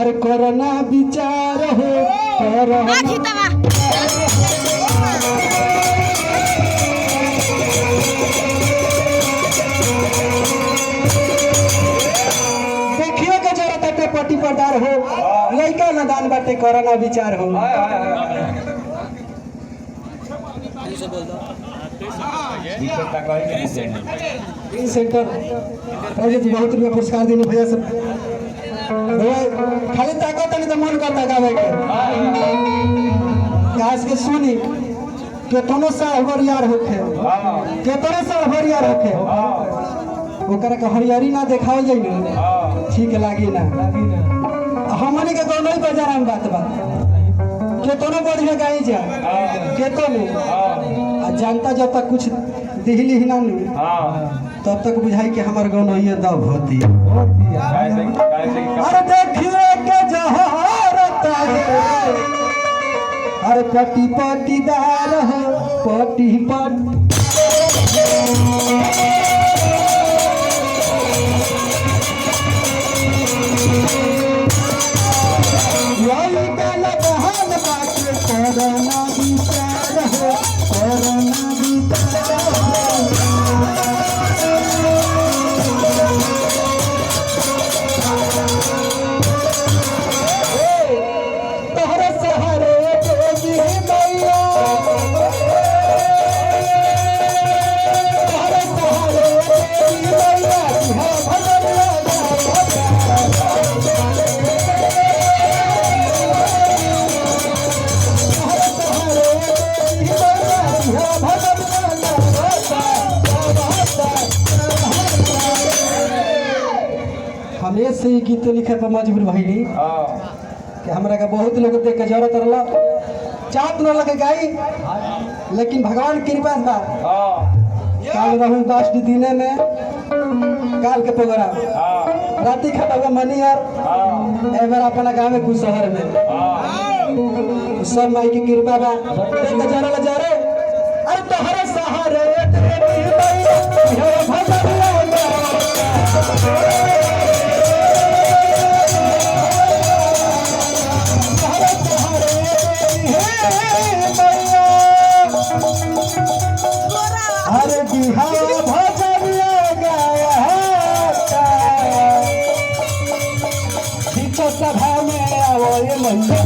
अरे कोरोना विचार हो कोरोना देखियो के जरूरत है पट्टी पर्दार हो लड़का नदान बाटे कोरोना विचार हो सेंटर बहुत रुपया पुरस्कार देने भैया सब खाली ताकत नहीं तो मन करता गावे के गाछ के सुनी केतनो सा हरियार होखे केतनो सा हरियार होखे ओकरा के हरियारी ना देखाओ जाई ना ठीक लागी ना हमनी के कोनो बाजार में बात बा केतनो बढ़िया गाई जा केतनो जानता जब तक कुछ दिहली ही ना तब तक बुझाई कि हमार गनोइए दब होती अरे देखिए के जहरत अरे पटी पटीदार हो पटी पट यही काला बहन बाटे कोरोना विचार हो कोरोना विचार तोहरे सहारे देवी मैया तोहरे सहारे देवी मैया हमें से ही गीत लिखे पर मजबूर भइली कि हमरा का बहुत लोग देख के जरूरत रहला चाहत न लगे गाई लेकिन भगवान कृपा बा काल रहू 10 दिन में काल के प्रोग्राम राती खटा मनी और ए बार अपना गांव में कुछ शहर में सब माई की कृपा बा देख के जरा जरे अरे तोहरे सहारे तेरी मैया अरे बिहार भजनिया गाया सभा में आओ ये मैया